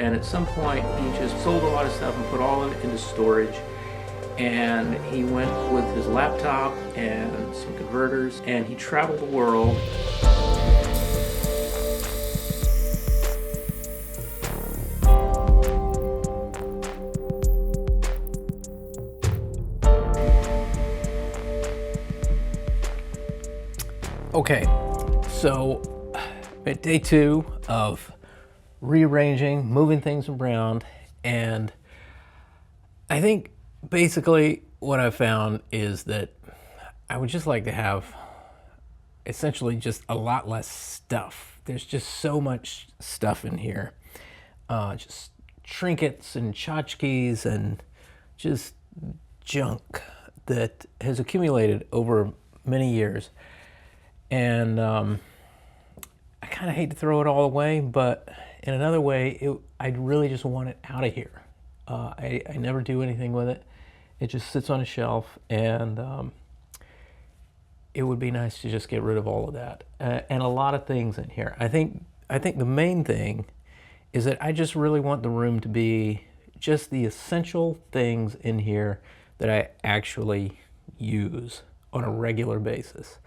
and at some point he just sold a lot of stuff and put all of it into storage. And he went with his laptop and some converters, and he traveled the world. Okay, so at day 2 of rearranging, moving things around, and I think basically what I've found is that I would just like to have essentially just a lot less stuff. There's just so much stuff in here. Just trinkets and tchotchkes and just junk that has accumulated over many years. And I kind of hate to throw it all away, but in another way, I really just want it out of here. I never do anything with it. It just sits on a shelf, and it would be nice to just get rid of all of that. And a lot of things in here. I think the main thing is that I just really want the room to be just the essential things in here that I actually use on a regular basis.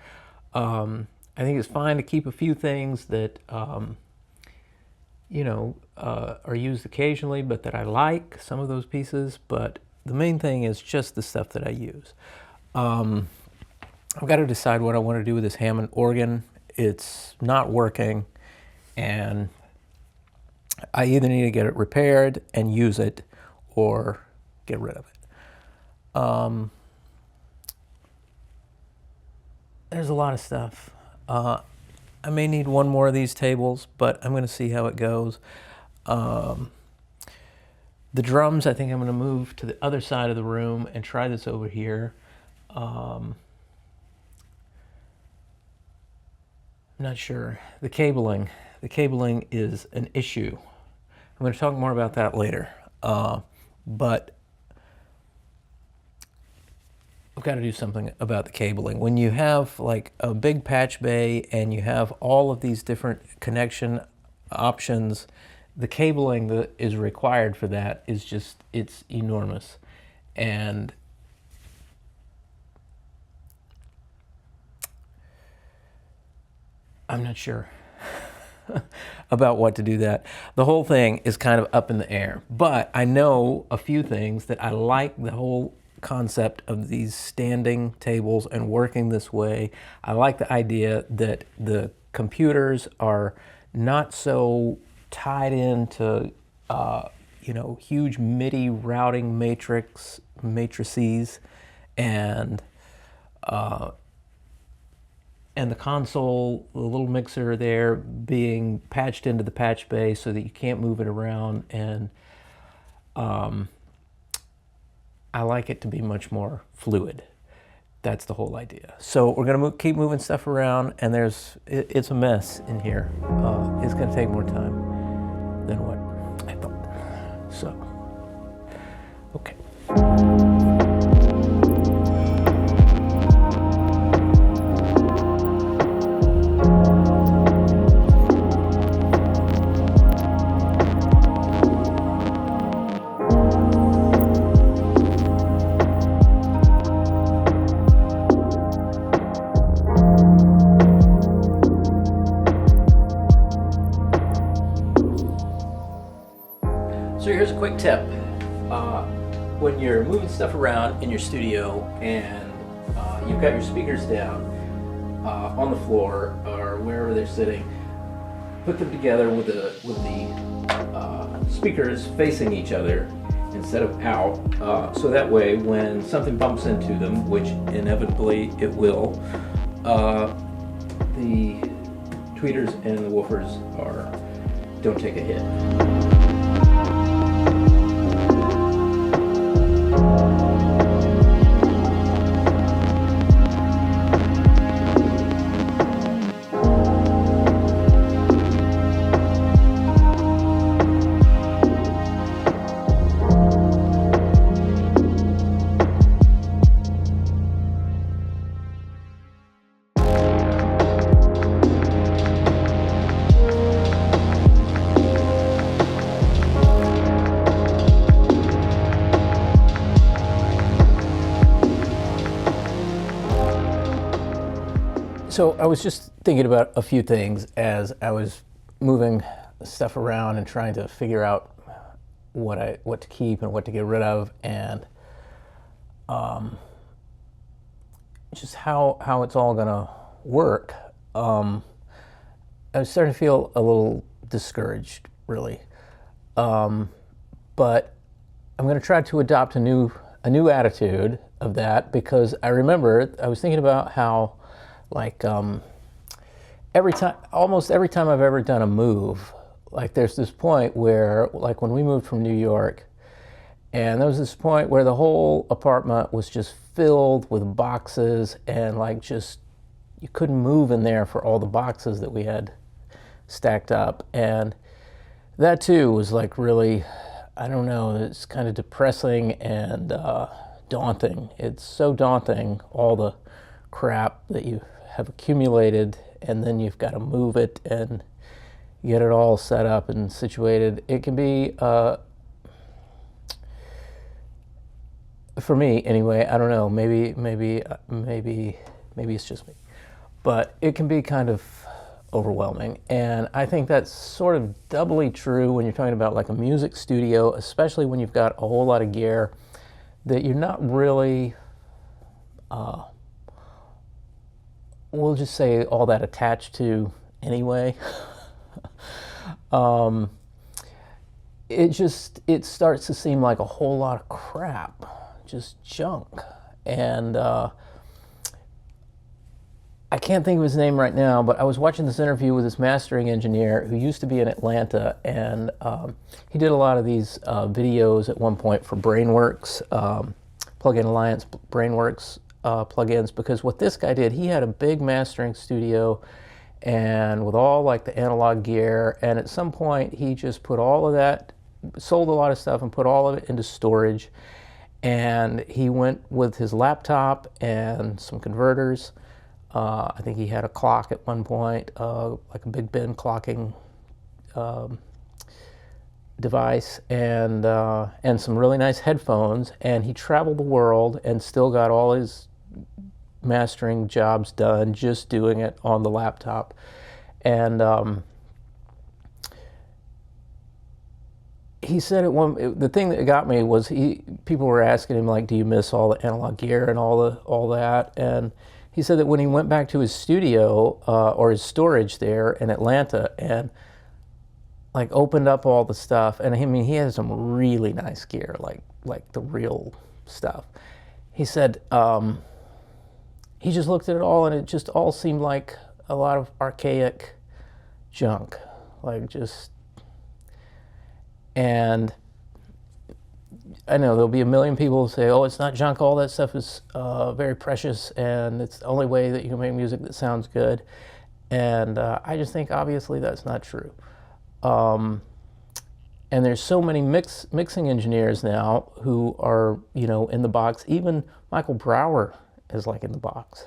I think it's fine to keep a few things that, are used occasionally, but that I like, some of those pieces, but the main thing is just the stuff that I use. I've got to decide what I want to do with this Hammond organ. It's not working, and I either need to get it repaired and use it, or get rid of it. There's a lot of stuff. I may need one more of these tables, but I'm going to see how it goes. The drums, I think I'm going to move to the other side of the room and try this over here. I'm not sure. The cabling is an issue. I'm going to talk more about that later. But I've got to do something about the cabling. When you have like a big patch bay and you have all of these different connection options, the cabling that is required for that is just, it's enormous. And I'm not sure about what to do that. The whole thing is kind of up in the air, but I know a few things that I like. The whole concept of these standing tables and working this way. I like the idea that the computers are not so tied into huge MIDI routing matrices, and the console, the little mixer there, being patched into the patch bay so that you can't move it around. And I like it to be much more fluid. That's the whole idea. So we're gonna keep moving stuff around, and it's a mess in here. It's gonna take more time than what I thought. So, okay. So here's a quick tip. When you're moving stuff around in your studio and you've got your speakers down on the floor or wherever they're sitting, put them together with the speakers facing each other instead of out, so that way when something bumps into them, which inevitably it will, the tweeters and the woofers don't take a hit. So I was just thinking about a few things as I was moving stuff around and trying to figure out what to keep and what to get rid of, and just how it's all gonna work. I was starting to feel a little discouraged, really. But I'm going to try to adopt a new attitude of that, because I remember I was thinking about how, like, almost every time I've ever done a move, like, there's this point where, like, when we moved from New York, and there was this point where the whole apartment was just filled with boxes, and, like, just you couldn't move in there for all the boxes that we had stacked up. And that too was, like, really, I don't know, it's kind of depressing and daunting. It's so daunting, all the crap that you have accumulated, and then you've got to move it and get it all set up and situated. It can be, for me anyway, I don't know, maybe it's just me, but it can be kind of overwhelming. And I think that's sort of doubly true when you're talking about, like, a music studio, especially when you've got a whole lot of gear that you're not really, we'll just say, all that attached to anyway. It starts to seem like a whole lot of crap, just junk. And I can't think of his name right now, but I was watching this interview with this mastering engineer who used to be in Atlanta, and he did a lot of these videos at one point for Brainworks, Plug-in Alliance Brainworks plugins, because what this guy did, he had a big mastering studio, and with all, like, the analog gear, and at some point he just put all of that, sold a lot of stuff and put all of it into storage, and he went with his laptop and some converters. I think he had a clock at one point, like a Big Ben clocking device, and some really nice headphones, and he traveled the world and still got all his mastering jobs done just doing it on the laptop. And he said the thing that got me was people were asking him, like, do you miss all the analog gear and all that? And he said that when he went back to his studio or his storage there in Atlanta and, like, opened up all the stuff, and I mean, he had some really nice gear, like the real stuff. He said he just looked at it all, and it just all seemed like a lot of archaic junk, like, just. And I know there'll be a million people who say, oh, it's not junk, all that stuff is very precious, and it's the only way that you can make music that sounds good. And I just think, obviously, that's not true. And there's so many mixing engineers now who are, you know, in the box. Even Michael Brower is, like, in the box.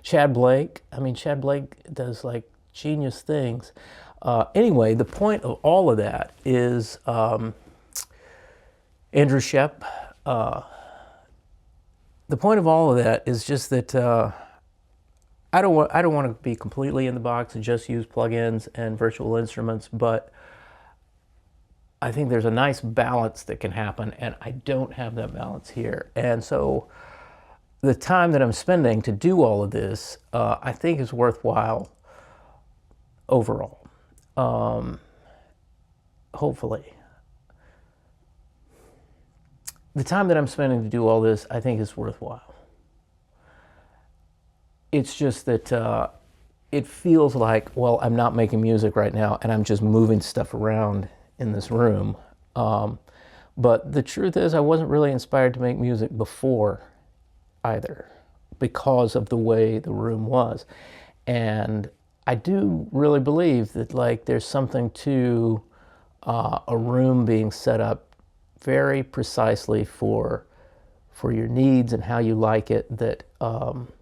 Chad Blake does, like, genius things. Anyway, the point of all of that is Andrew Shep. The point of all of that is just that I don't want to be completely in the box and just use plugins and virtual instruments, but I think there's a nice balance that can happen, and I don't have that balance here. And so the time that I'm spending to do all of this, I think, is worthwhile overall. Hopefully. The time that I'm spending to do all this, I think, is worthwhile. It's just that it feels like, well, I'm not making music right now, and I'm just moving stuff around in this room. But the truth is, I wasn't really inspired to make music before either, because of the way the room was. And I do really believe that, like, there's something to a room being set up very precisely for your needs and how you like it, that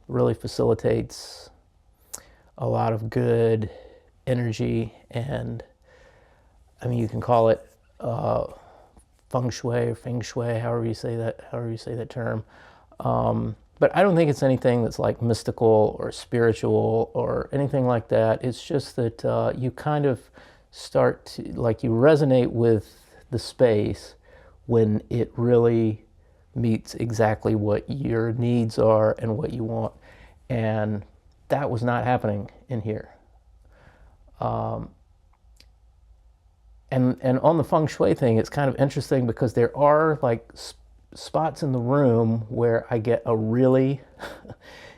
really facilitates a lot of good energy. And I mean, you can call it feng shui or feng shui, however you say that term. But But I don't think it's anything that's like mystical or spiritual or anything like that. It's just that you kind of start to, like, you resonate with the space when it really meets exactly what your needs are and what you want. And that was not happening in here. And on the feng shui thing, it's kind of interesting because there are like spots in the room where I get a really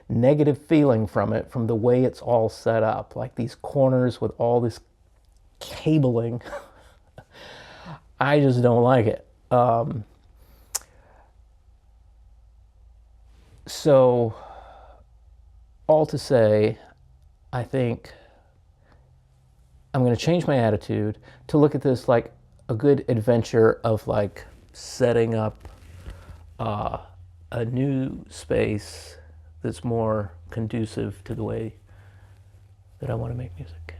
negative feeling from it, from the way it's all set up, like these corners with all this cabling. I just don't like it. So all to say, I think I'm going to change my attitude to look at this like a good adventure of like setting up a new space that's more conducive to the way that I want to make music.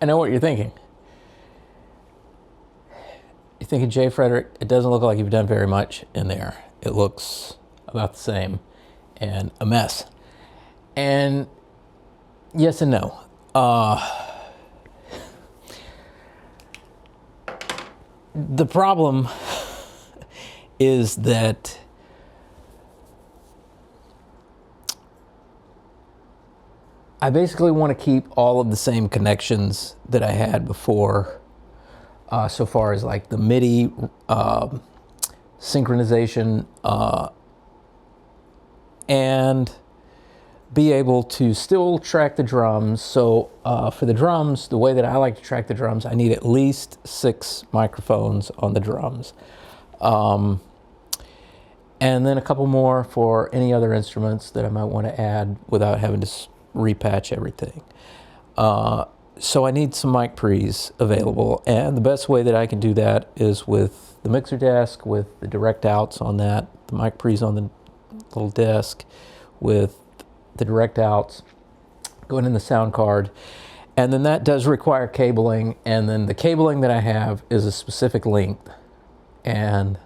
I know what you're thinking. You're thinking, Jay Frederick, it doesn't look like you've done very much in there. It looks about the same and a mess. And yes and no. The problem is that I basically want to keep all of the same connections that I had before, so far as like the MIDI synchronization, and be able to still track the drums. So for the drums, the way that I like to track the drums, I need at least 6 microphones on the drums. And then a couple more for any other instruments that I might want to add without having to repatch everything. So I need some mic pre's available, and the best way that I can do that is with the mixer desk, with the direct outs on that, the mic pre's on the little desk with the direct outs going in the sound card. And then that does require cabling, and then the cabling that I have is a specific length, and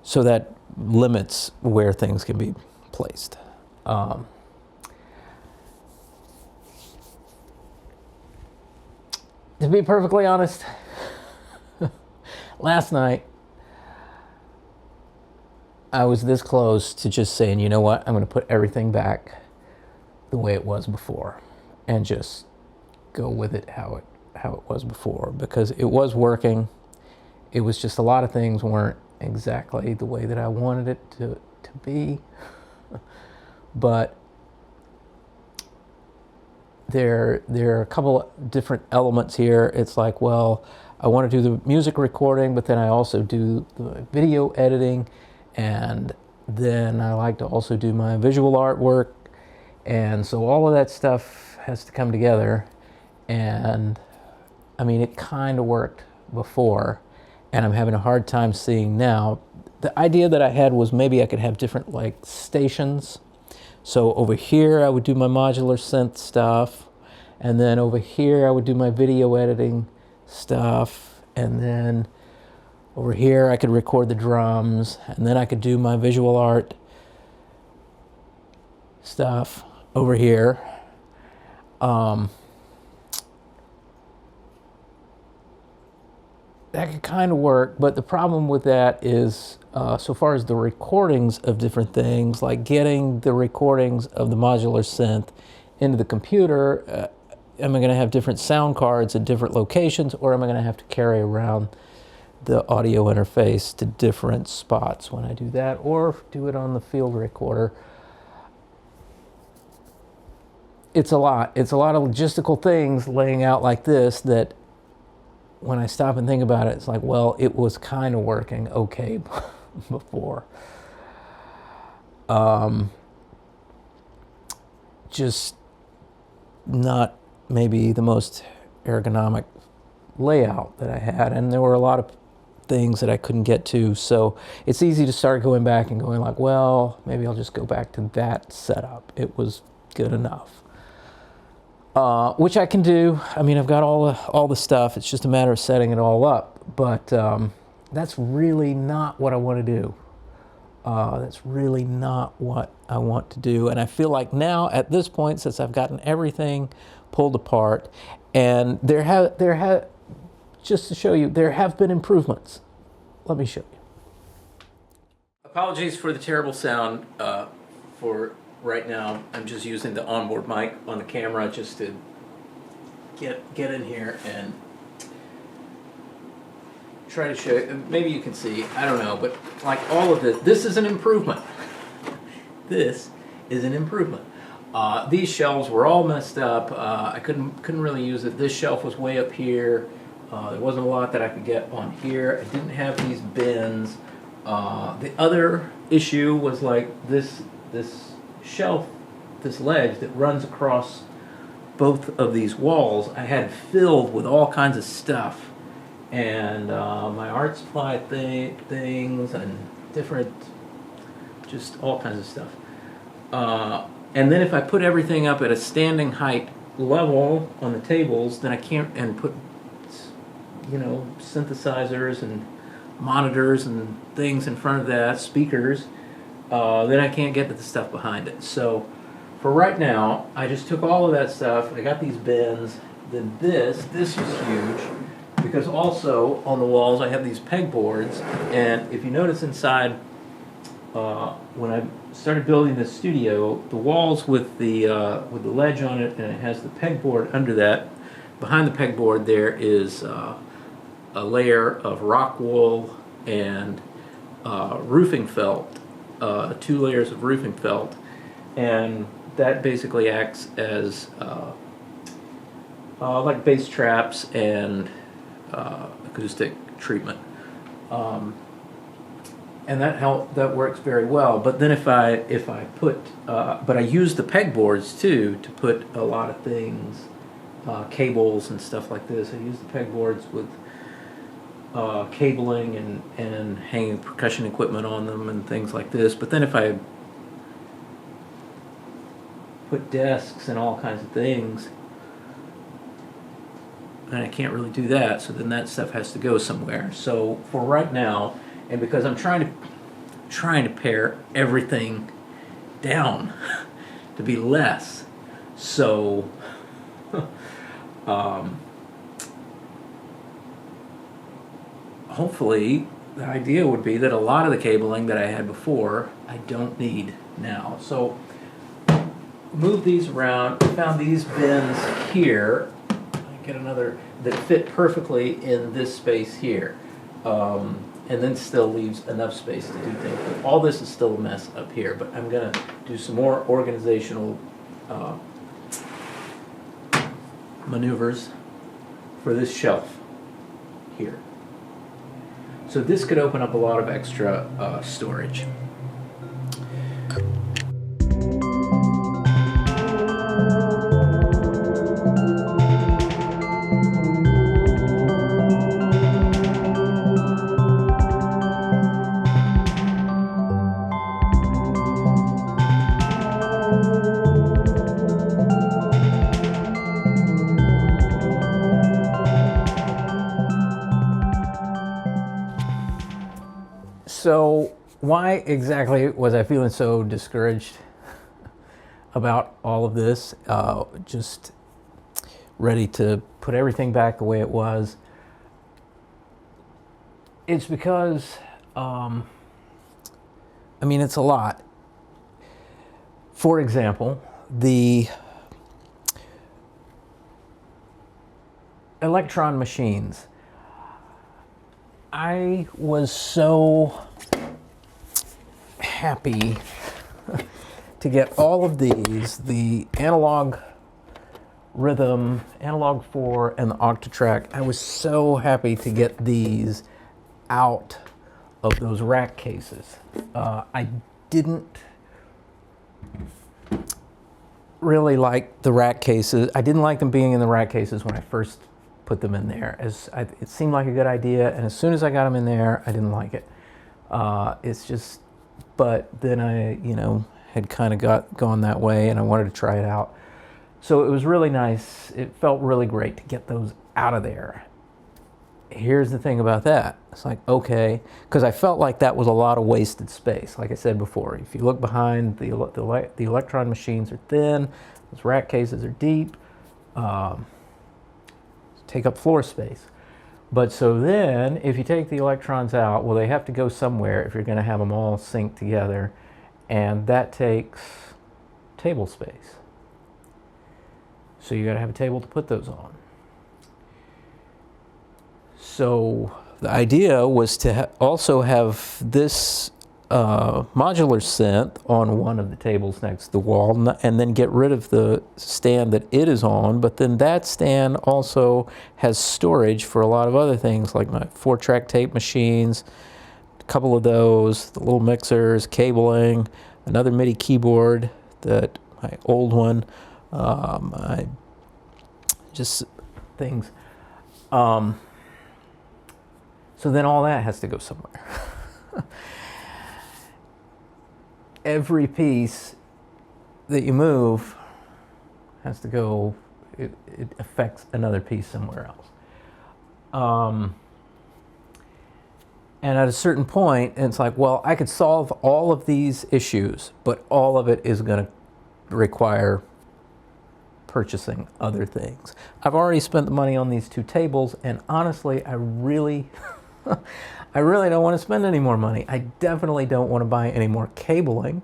so that limits where things can be placed. To be perfectly honest, last night I was this close to just saying, you know what, I'm going to put everything back the way it was before and just go with it how it was before, because it was working. It was just a lot of things weren't exactly the way that I wanted it to be. But there are a couple different elements here. It's like, well, I want to do the music recording, but then I also do the video editing, and then I like to also do my visual artwork. And so all of that stuff has to come together. And I mean, it kind of worked before, and I'm having a hard time seeing now. The idea that I had was maybe I could have different like stations. So over here I would do my modular synth stuff, and then over here I would do my video editing stuff, and then over here I could record the drums, and then I could do my visual art stuff over here. That could kind of work, but the problem with that is, so far as the recordings of different things, like getting the recordings of the modular synth into the computer, am I going to have different sound cards at different locations, or am I going to have to carry around the audio interface to different spots when I do that, or do it on the field recorder? It's a lot. It's a lot of logistical things laying out like this that when I stop and think about it, it's like, well, it was kind of working okay before. Just not maybe the most ergonomic layout that I had, and there were a lot of things that I couldn't get to, so it's easy to start going back and going like, well, maybe I'll just go back to that setup. It was good enough, which I can do. I mean, I've got all the stuff. It's just a matter of setting it all up, but that's really not what I want to do. That's really not what I want to do. And I feel like now at this point, since I've gotten everything pulled apart, and there have just to show you, there have been improvements. Let me show you. Apologies for the terrible sound for right now. I'm just using the onboard mic on the camera just to get in here and try to show you. Maybe you can see, I don't know, but like all of this is an improvement. This is an improvement. These shelves were all messed up. I couldn't really use it. This shelf was way up here. There wasn't a lot that I could get on here. I didn't have these bins. The other issue was like this shelf, this ledge that runs across both of these walls, I had filled with all kinds of stuff. And my art supply things and different, just all kinds of stuff. And then if I put everything up at a standing height level on the tables, then I can't, and put, you know, synthesizers and monitors and things in front of that, speakers, then I can't get to the stuff behind it. So for right now, I just took all of that stuff, I got these bins, then this is huge, because also on the walls I have these pegboards, and if you notice inside, when I started building this studio, the walls with the ledge on it, and it has the pegboard under that. Behind the pegboard there is a layer of rock wool and roofing felt, 2 layers of roofing felt, and that basically acts as like bass traps and acoustic treatment, and that works very well. But then if I put, but I use the pegboards too to put a lot of things, cables and stuff like this. I use the pegboards with cabling and hanging percussion equipment on them and things like this. But then if I put desks and all kinds of things, and I can't really do that, so then that stuff has to go somewhere. So for right now, and because I'm trying to pare everything down to be less, so hopefully the idea would be that a lot of the cabling that I had before I don't need now. So move these around. I found these bins here. Get another that fit perfectly in this space here, and then still leaves enough space to do things. But all this is still a mess up here, but I'm gonna do some more organizational maneuvers for this shelf here. So this could open up a lot of extra storage. So why exactly was I feeling so discouraged about all of this? Just ready to put everything back the way it was. It's because, I mean, it's a lot. For example, ELEKTRON machines. I was so happy to get all of these, the analog rhythm, analog 4, and the Octatrack. I was so happy to get these out of those rack cases. I didn't really like the rack cases. I didn't like them being in the rack cases when I first put them in there. It seemed like a good idea, and as soon as I got them in there, I didn't like it. It's just, but then I, had kind of gone that way, and I wanted to try it out. So it was really nice. It felt really great to get those out of there. Here's the thing about that. It's like, okay, because I felt like that was a lot of wasted space. Like I said before, if you look behind, the ELEKTRON machines are thin, those rack cases are deep, take up floor space. But so then, if you take the electrons out, well, they have to go somewhere if you're going to have them all sync together, and that takes table space. So you got to have a table to put those on. So the idea was to also have this modular synth on one of the tables next to the wall, and then get rid of the stand that it is on. But then that stand also has storage for a lot of other things, like my 4-track tape machines, a couple of those, the little mixers, cabling, another MIDI keyboard, that my old one, just things. So then all that has to go somewhere. Every piece that you move has to go, it affects another piece somewhere else. And at a certain point, it's like, well, I could solve all of these issues, but all of it is going to require purchasing other things. I've already spent the money on these 2 tables, and honestly, I really don't want to spend any more money. I definitely don't want to buy any more cabling.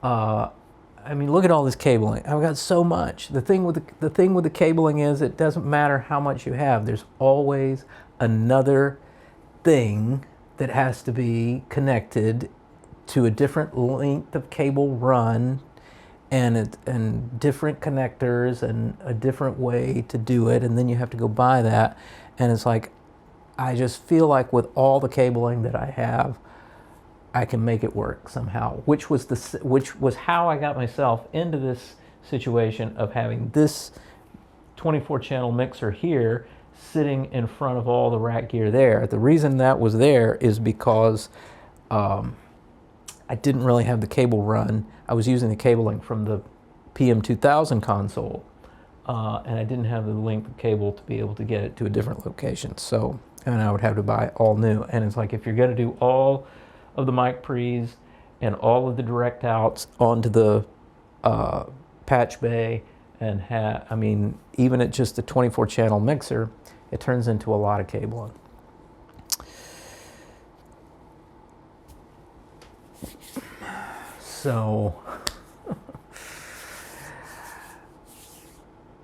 I mean, look at all this cabling. I've got so much. The thing with the cabling is, it doesn't matter how much you have. There's always another thing that has to be connected to a different length of cable run, and different connectors, and a different way to do it, and then you have to go buy that. And it's like, I just feel like with all the cabling that I have, I can make it work somehow, which was how I got myself into this situation of having this 24-channel mixer here sitting in front of all the rack gear there. The reason that was there is because I didn't really have the cable run. I was using the cabling from the PM2000 console, and I didn't have the length of cable to be able to get it to a different location. So, and I would have to buy all new. And it's like, if you're going to do all of the mic pre's and all of the direct outs onto the patch bay, and I mean, even at just a 24-channel mixer, it turns into a lot of cabling. So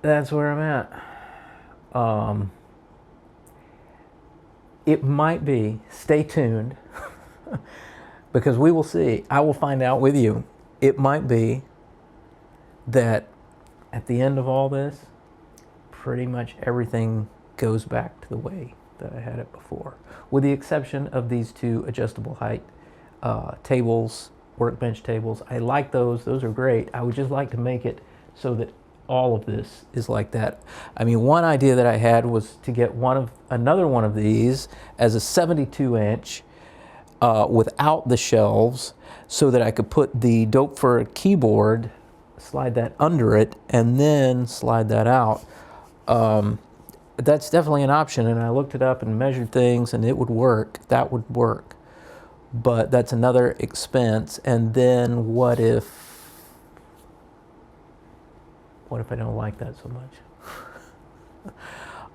that's where I'm at. It might be, stay tuned, because we will see. I will find out with you. It might be that at the end of all this, pretty much everything goes back to the way that I had it before, with the exception of these 2 adjustable height tables, workbench tables. I like those. Those are great. I would just like to make it so that all of this is like that. I mean, one idea that I had was to get another one of these as a 72-inch without the shelves, so that I could put the dope for a keyboard, slide that under it, and then slide that out. That's definitely an option, and I looked it up and measured things, and it would work. That would work. But that's another expense. And then what if I don't like that so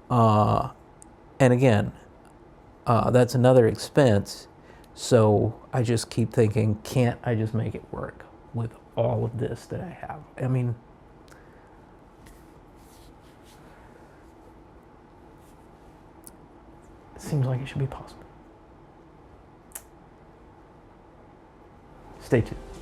much? And again, that's another expense. So I just keep thinking, can't I just make it work with all of this that I have? I mean, Seems like it should be possible. Stay tuned.